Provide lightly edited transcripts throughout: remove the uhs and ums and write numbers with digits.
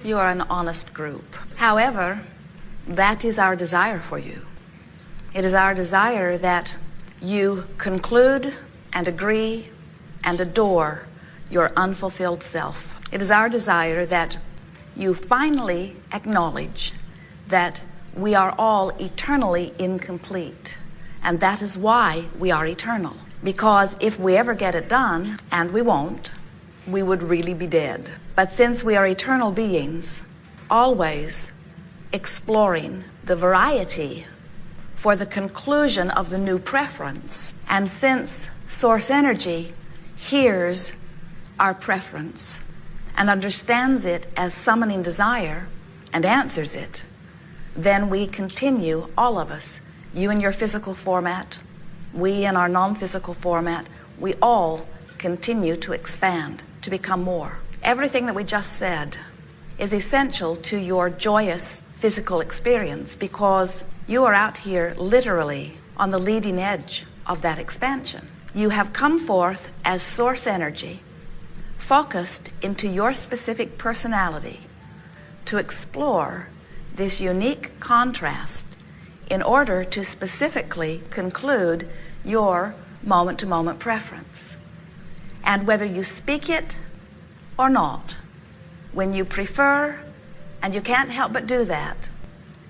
You are an honest group. However, that is our desire for you. It is our desire that you conclude and agree and adore your unfulfilled self. It is our desire that you finally acknowledge that we are all eternally incomplete. And that is why we are eternal. Because if we ever get it done, and we won't, we would really be dead. But since we are eternal beings, always exploring the variety for the conclusion of the new preference, and since source energy hears our preference and understands it as summoning desire and answers it, then we continue, all of us, you in your physical format, we in our non-physical format, we all continue to expand, to become more. Everything that we just said is essential to your joyous physical experience because you are out here literally on the leading edge of that expansion. You have come forth as source energy, focused into your specific personality to explore this unique contrast in order to specifically conclude your moment-to-moment preference. And whether you speak it or not, when you prefer and you can't help but do that,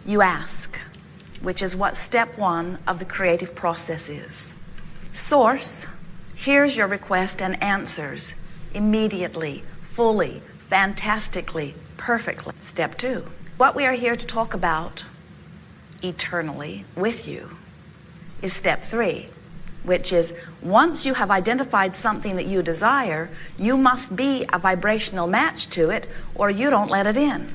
you ask, which is what step one of the creative process is. Source hears your request and answers immediately, fully, fantastically, perfectly. Step two. What we are here to talk about eternally with you is step three, which is once you have identified something that you desire, you must be a vibrational match to it or you don't let it in.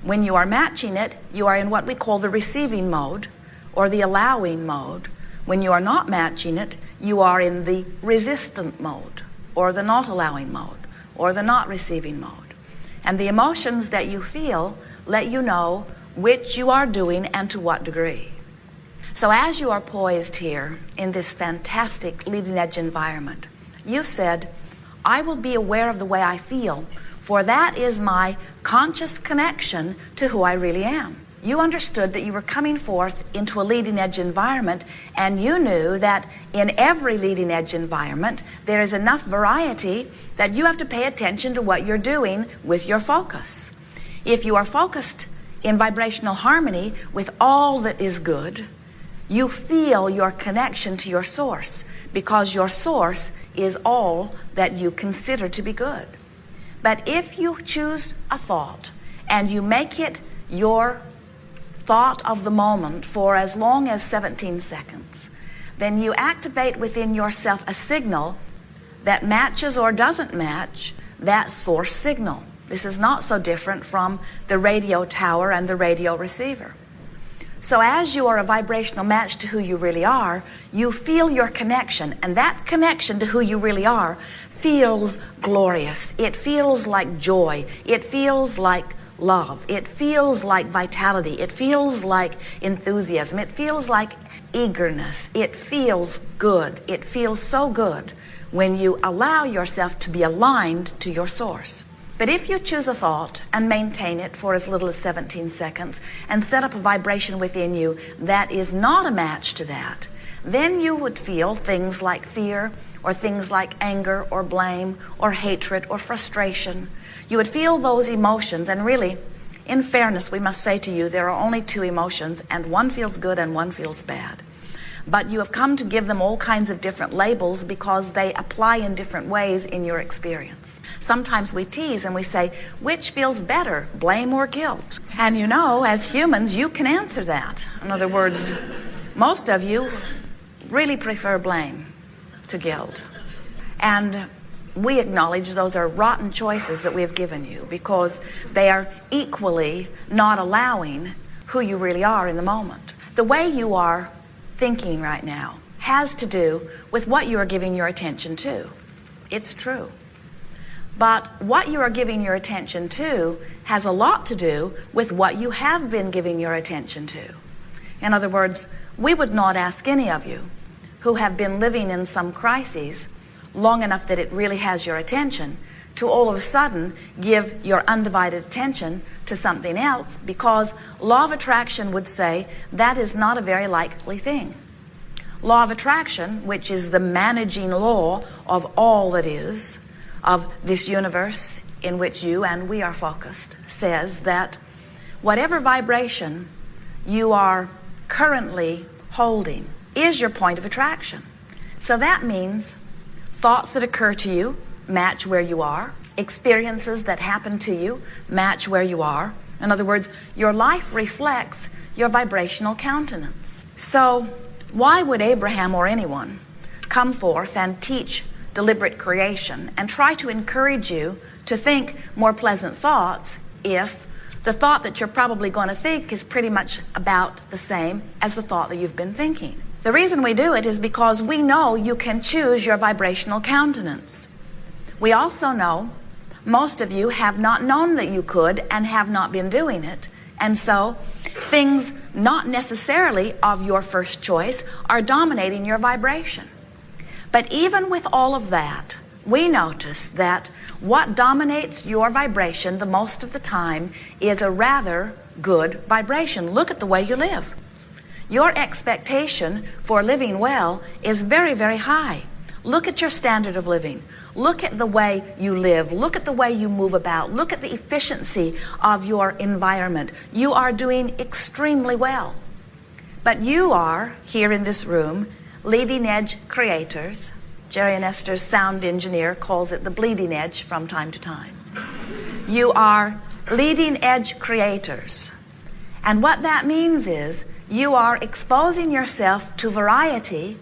When you are matching it, you are in what we call the receiving mode or the allowing mode. When you are not matching it, you are in the resistant mode or the not allowing mode or the not receiving mode. And the emotions that you feel let you know which you are doing and to what degree. So as you are poised here in this fantastic leading edge environment, you said, I will be aware of the way I feel, for that is my conscious connection to who I really am. You understood that you were coming forth into a leading edge environment, and you knew that in every leading edge environment, there is enough variety that you have to pay attention to what you're doing with your focus. If you are focused in vibrational harmony with all that is good, you feel your connection to your source because your source is all that you consider to be good. But if you choose a thought and you make it your thought of the moment for as long as 17 seconds, then you activate within yourself a signal that matches or doesn't match that source signal. This is not so different from the radio tower and the radio receiver. So as you are a vibrational match to who you really are, you feel your connection, and that connection to who you really are feels glorious. It feels like joy. It feels like love. It feels like vitality. It feels like enthusiasm. It feels like eagerness. It feels good. It feels so good when you allow yourself to be aligned to your source. But if you choose a thought and maintain it for as little as 17 seconds and set up a vibration within you that is not a match to that, then you would feel things like fear or things like anger or blame or hatred or frustration. You would feel those emotions, and really, in fairness, we must say to you, there are only two emotions, and one feels good and one feels bad. But you have come to give them all kinds of different labels because they apply in different ways in your experience. Sometimes we tease and we say, which feels better, blame or guilt? And you know, as humans, you can answer that. In other words, most of you really prefer blame to guilt. And we acknowledge those are rotten choices that we have given you because they are equally not allowing who you really are in the moment. The way you are thinking right now has to do with what you are giving your attention to. It's true. But what you are giving your attention to has a lot to do with what you have been giving your attention to. In other words, we would not ask any of you who have been living in some crises long enough that it really has your attention to all of a sudden give your undivided attention to something else, because law of attraction would say that is not a very likely thing. Law of attraction, which is the managing law of all that is, of this universe in which you and we are focused, says that whatever vibration you are currently holding is your point of attraction. So that means thoughts that occur to you match where you are. Experiences that happen to you match where you are. In other words, your life reflects your vibrational countenance. So why would Abraham or anyone come forth and teach deliberate creation and try to encourage you to think more pleasant thoughts if the thought that you're probably going to think is pretty much about the same as the thought that you've been thinking? The reason we do it is because we know you can choose your vibrational countenance. We also know most of you have not known that you could and have not been doing it. And so things not necessarily of your first choice are dominating your vibration. But even with all of that, we notice that what dominates your vibration the most of the time is a rather good vibration. Look at the way you live. Your expectation for living well is very, very high. Look at your standard of living. Look at the way you live. Look at the way you move about. Look at the efficiency of your environment. You are doing extremely well. But you are, here in this room, leading edge creators. Jerry and Esther's sound engineer calls it the bleeding edge from time to time. You are leading edge creators. And what that means is you are exposing yourself to variety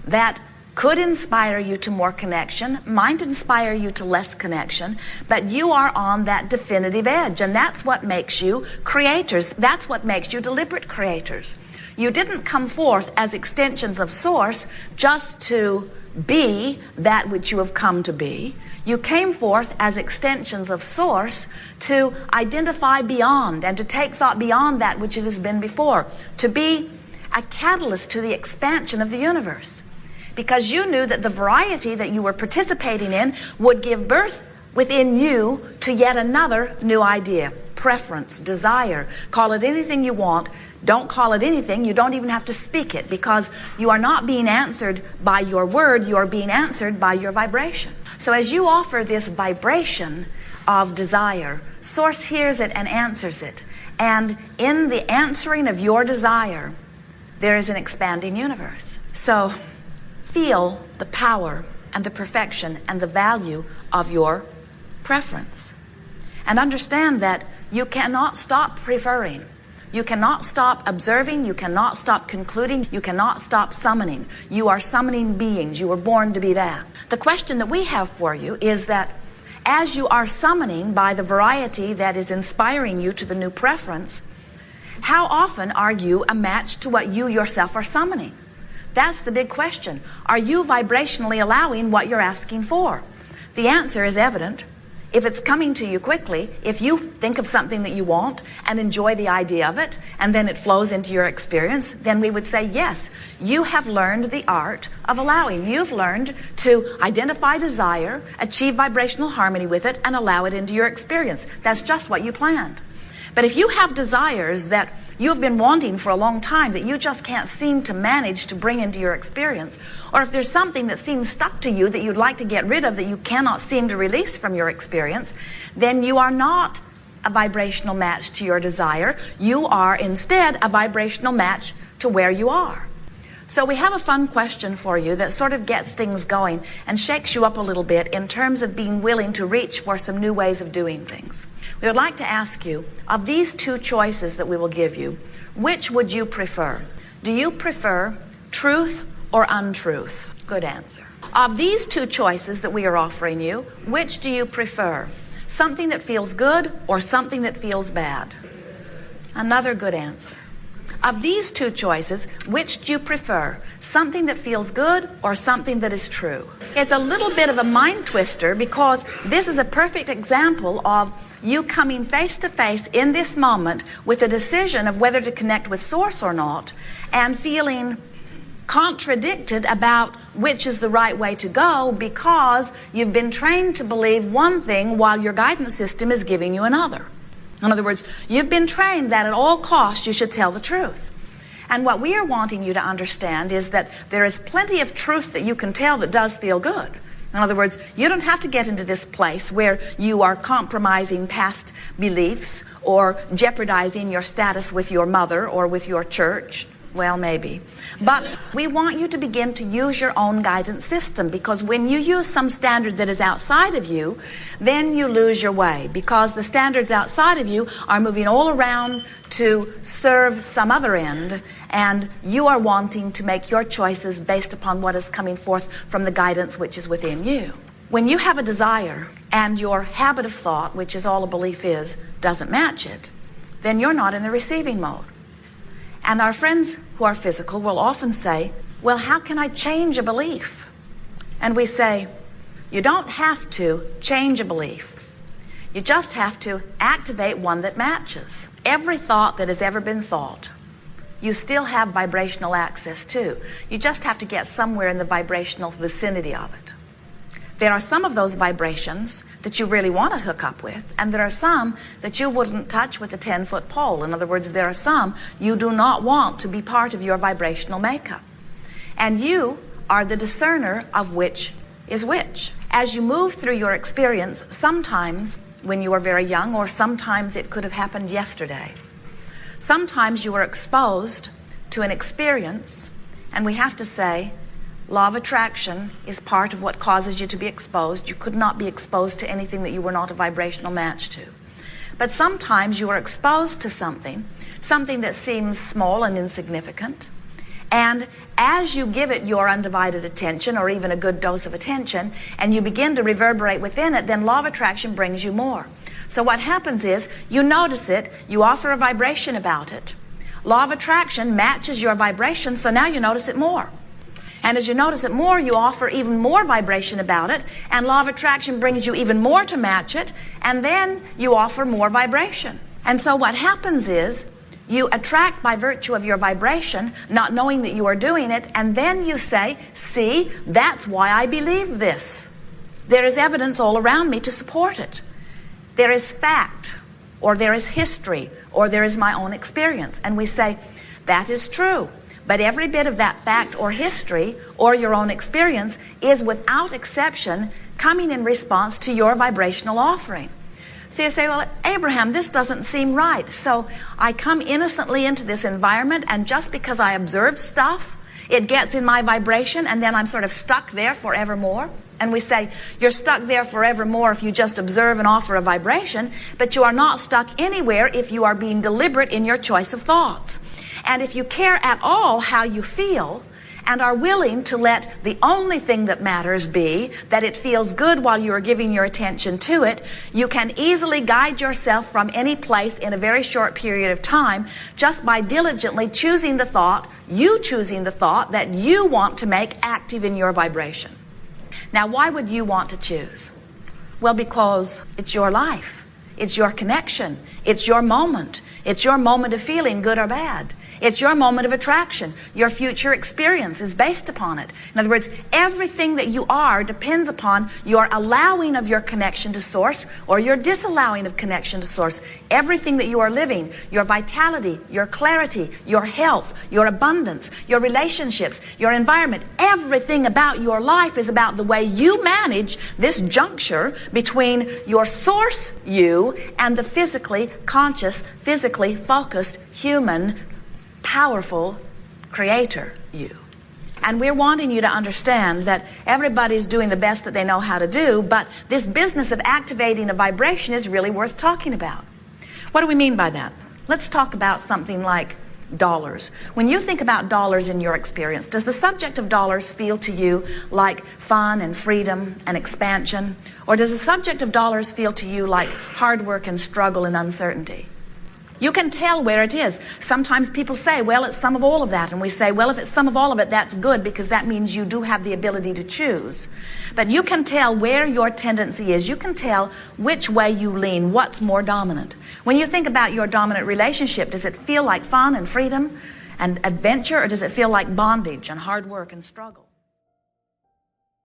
that could inspire you to more connection, might inspire you to less connection, but you are on that definitive edge, and that's what makes you creators. That's what makes you deliberate creators. You didn't come forth as extensions of Source just to be that which you have come to be. You came forth as extensions of Source to identify beyond and to take thought beyond that which it has been before, to be a catalyst to the expansion of the universe. Because you knew that the variety that you were participating in would give birth within you to yet another new idea, preference, desire. Call it anything you want. Don't call it anything. You don't even have to speak it, because you are not being answered by your word. You are being answered by your vibration. So as you offer this vibration of desire, Source hears it and answers it. And in the answering of your desire, there is an expanding universe. So feel the power and the perfection and the value of your preference. And understand that you cannot stop preferring. You cannot stop observing. You cannot stop concluding. You cannot stop summoning. You are summoning beings. You were born to be that. The question that we have for you is that as you are summoning by the variety that is inspiring you to the new preference, how often are you a match to what you yourself are summoning? That's the big question. Are you vibrationally allowing what you're asking for? The answer is evident. If it's coming to you quickly, if you think of something that you want and enjoy the idea of it, and then it flows into your experience, then we would say, yes, you have learned the art of allowing. You've learned to identify desire, achieve vibrational harmony with it, and allow it into your experience. That's just what you planned. But if you have desires that you have been wanting for a long time that you just can't seem to manage to bring into your experience, or if there's something that seems stuck to you that you'd like to get rid of that you cannot seem to release from your experience, then you are not a vibrational match to your desire. You are instead a vibrational match to where you are. So we have a fun question for you that sort of gets things going and shakes you up a little bit in terms of being willing to reach for some new ways of doing things. We would like to ask you, of these two choices that we will give you, which would you prefer? Do you prefer truth or untruth? Good answer. Of these two choices that we are offering you, which do you prefer? Something that feels good or something that feels bad? Another good answer. Of these two choices, which do you prefer? Something that feels good or something that is true? It's a little bit of a mind twister, because this is a perfect example of you coming face to face in this moment with a decision of whether to connect with Source or not, and feeling contradicted about which is the right way to go because you've been trained to believe one thing while your guidance system is giving you another. In other words, you've been trained that at all costs you should tell the truth. And what we are wanting you to understand is that there is plenty of truth that you can tell that does feel good. In other words, you don't have to get into this place where you are compromising past beliefs or jeopardizing your status with your mother or with your church. Well, maybe. But we want you to begin to use your own guidance system, because when you use some standard that is outside of you, then you lose your way, because the standards outside of you are moving all around to serve some other end, and you are wanting to make your choices based upon what is coming forth from the guidance which is within you. When you have a desire and your habit of thought, which is all a belief is, doesn't match it, then you're not in the receiving mode. And our friends who are physical will often say, well, how can I change a belief? And we say, you don't have to change a belief. You just have to activate one that matches. Every thought that has ever been thought, you still have vibrational access to. You just have to get somewhere in the vibrational vicinity of it. There are some of those vibrations that you really want to hook up with, and there are some that you wouldn't touch with a 10-foot pole. In other words, there are some you do not want to be part of your vibrational makeup. And you are the discerner of which is which. As you move through your experience, sometimes when you are very young, or sometimes it could have happened yesterday, sometimes you are exposed to an experience, and we have to say, law of attraction is part of what causes you to be exposed. You could not be exposed to anything that you were not a vibrational match to. But sometimes you are exposed to something that seems small and insignificant. And as you give it your undivided attention, or even a good dose of attention, and you begin to reverberate within it, then law of attraction brings you more. So what happens is, you notice it, you offer a vibration about it. Law of attraction matches your vibration, so now you notice it more. And as you notice it more, you offer even more vibration about it, and law of attraction brings you even more to match it, and then you offer more vibration. And so what happens is, you attract by virtue of your vibration, not knowing that you are doing it, and then you say, see, that's why I believe this. There is evidence all around me to support it. There is fact, or there is history, or there is my own experience. And we say, that is true. But every bit of that fact or history or your own experience is without exception coming in response to your vibrational offering. So you say, well, Abraham, this doesn't seem right. So I come innocently into this environment, and just because I observe stuff, it gets in my vibration, and then I'm sort of stuck there forevermore. And we say, you're stuck there forevermore if you just observe and offer a vibration, but you are not stuck anywhere if you are being deliberate in your choice of thoughts. And if you care at all how you feel, and are willing to let the only thing that matters be that it feels good while you are giving your attention to it, you can easily guide yourself from any place in a very short period of time just by diligently choosing the thought, that you want to make active in your vibration. Now, why would you want to choose? Well, because it's your life. It's your connection. It's your moment. It's your moment of feeling good or bad. It's your moment of attraction. Your future experience is based upon it. In other words, everything that you are depends upon your allowing of your connection to source or your disallowing of connection to source. Everything that you are living, your vitality, your clarity, your health, your abundance, your relationships, your environment, everything about your life is about the way you manage this juncture between your source, you, and the physically conscious, physically focused, human, powerful creator, you. And we're wanting you to understand that everybody's doing the best that they know how to do, but this business of activating a vibration is really worth talking about. What do we mean by that? Let's talk about something like dollars. When you think about dollars in your experience, does the subject of dollars feel to you like fun and freedom and expansion? Or does the subject of dollars feel to you like hard work and struggle and uncertainty? You can tell where it is. Sometimes people say, well, it's some of all of that. And we say, well, if it's some of all of it, that's good, because that means you do have the ability to choose. But you can tell where your tendency is. You can tell which way you lean, what's more dominant. When you think about your dominant relationship, does it feel like fun and freedom and adventure, or does it feel like bondage and hard work and struggle?